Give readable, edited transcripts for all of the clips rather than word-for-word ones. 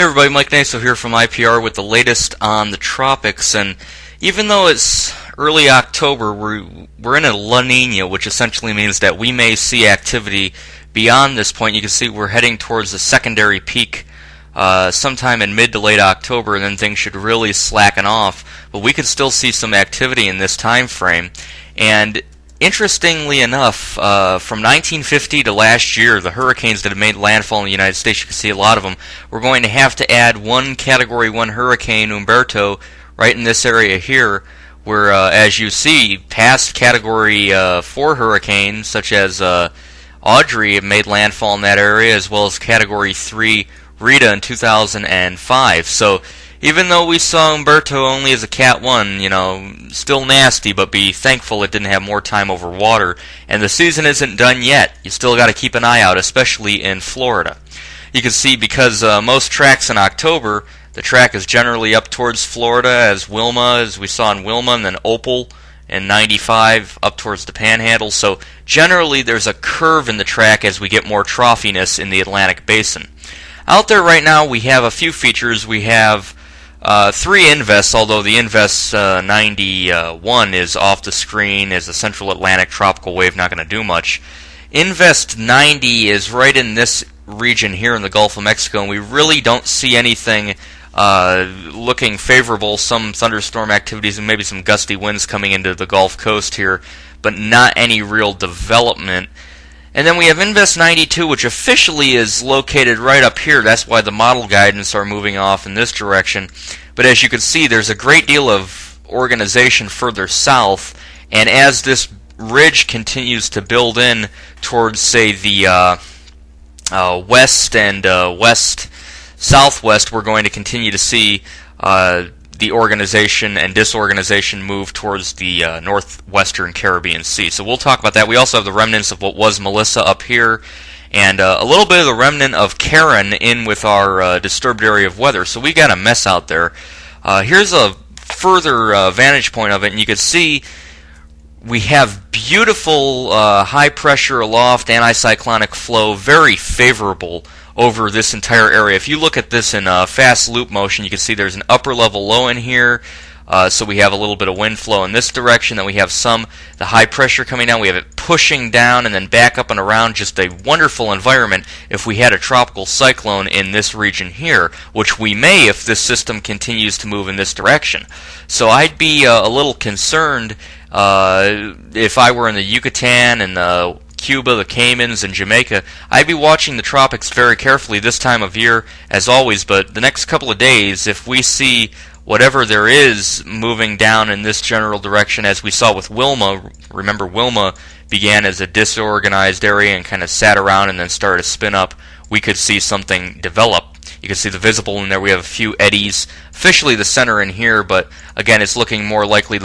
Hey everybody, Mike Naso here from IPR with the latest on the tropics, and even though it's early October, we're in a La Nina, which essentially means that we may see activity beyond this point. You can see we're heading towards the secondary peak sometime in mid to late October, and then things should really slacken off, but we could still see some activity in this time frame. And interestingly enough, from 1950 to last year, the hurricanes that have made landfall in the United States, you can see a lot of them, we're going to have to add one Category 1 hurricane, Humberto, right in this area here, where, as you see, past Category 4 hurricanes, such as Audrey, have made landfall in that area, as well as Category 3 Rita in 2005. So even though we saw Humberto only as a Cat 1, still nasty, but be thankful it didn't have more time over water. And the season isn't done yet. You still got to keep an eye out, especially in Florida. You can see because most tracks in October, the track is generally up towards Florida, as Wilma, as we saw in Wilma, and then Opal in 95 up towards the Panhandle. So generally there's a curve in the track as we get more trophiness in the Atlantic Basin. Out there right now we have a few features. We have 3 Invest, although the Invest 91 is off the screen as a Central Atlantic tropical wave, not going to do much. Invest 90 is right in this region here in the Gulf of Mexico, and we really don't see anything looking favorable. Some thunderstorm activities and maybe some gusty winds coming into the Gulf Coast here, but not any real development. And then we have Invest 92, which officially is located right up here. That's why the model guidance are moving off in this direction. But as you can see, there's a great deal of organization further south, and as this ridge continues to build in towards, say, the west and west-southwest, we're going to continue to see the organization and disorganization move towards the northwestern Caribbean Sea. So we'll talk about that. We also have the remnants of what was Melissa up here, and a little bit of the remnant of Karen in with our disturbed area of weather. So we got a mess out there. Here's a further vantage point of it, and you can see we have beautiful high-pressure aloft anticyclonic flow, very favorable over this entire area. If you look at this in fast loop motion, you can see there's an upper level low in here, so we have a little bit of wind flow in this direction, then we have the high pressure coming down, we have it pushing down and then back up and around. Just a wonderful environment if we had a tropical cyclone in this region here, which we may if this system continues to move in this direction. So I'd be a little concerned if I were in the Yucatan and the Cuba, the Caymans, and Jamaica. I'd be watching the tropics very carefully this time of year, as always, but the next couple of days, if we see whatever there is moving down in this general direction, as we saw with Wilma, remember Wilma began as a disorganized area and kind of sat around and then started to spin up, we could see something develop. You can see the visible in there. We have a few eddies, officially the center in here, but again, it's looking more likely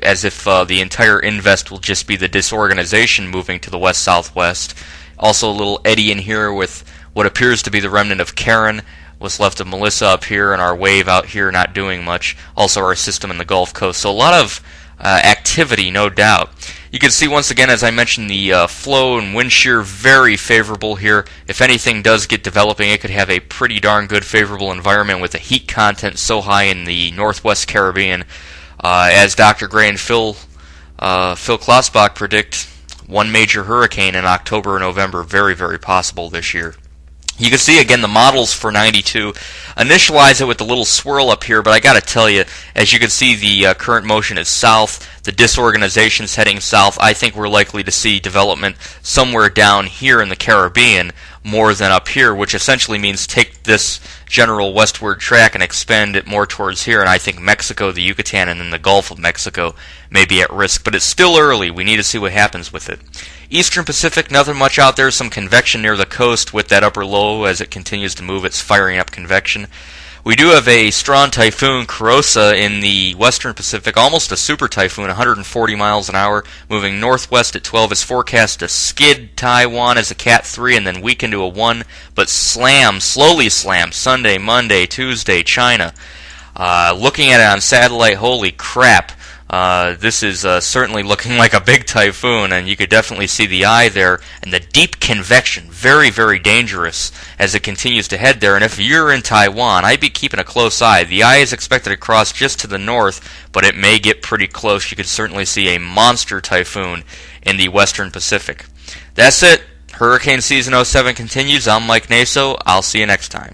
as if the entire Invest will just be the disorganization moving to the west-southwest. Also a little eddy in here with what appears to be the remnant of Karen, what's left of Melissa up here, and our wave out here not doing much. Also our system in the Gulf Coast. So a lot of activity, no doubt. You can see once again, as I mentioned, the flow and wind shear very favorable here. If anything does get developing, it could have a pretty darn good favorable environment with the heat content so high in the northwest Caribbean. As Dr. Gray and Phil Klotzbach predict, one major hurricane in October or November, very, very possible this year. You can see again the models for 92. Initialize it with the little swirl up here, but I gotta tell you, as you can see, the current motion is south. The disorganization's heading south. I think we're likely to see development somewhere down here in the Caribbean more than up here, which essentially means take this general westward track and expand it more towards here. And I think Mexico, the Yucatan, and then the Gulf of Mexico may be at risk. But it's still early. We need to see what happens with it. Eastern Pacific, nothing much out there. Some convection near the coast with that upper low as it continues to move. It's firing up convection. We do have a strong typhoon, Kurosa, in the Western Pacific, almost a super typhoon, 140 miles an hour, moving northwest at 12. Is forecast to skid Taiwan as a Cat 3 and then weaken to a 1, but slowly slam, Sunday, Monday, Tuesday, China. Looking at it on satellite, holy crap. This is certainly looking like a big typhoon, and you could definitely see the eye there, and the deep convection, very, very dangerous as it continues to head there. And if you're in Taiwan, I'd be keeping a close eye. The eye is expected to cross just to the north, but it may get pretty close. You could certainly see a monster typhoon in the western Pacific. That's it. Hurricane Season '07 continues. I'm Mike Naso. I'll see you next time.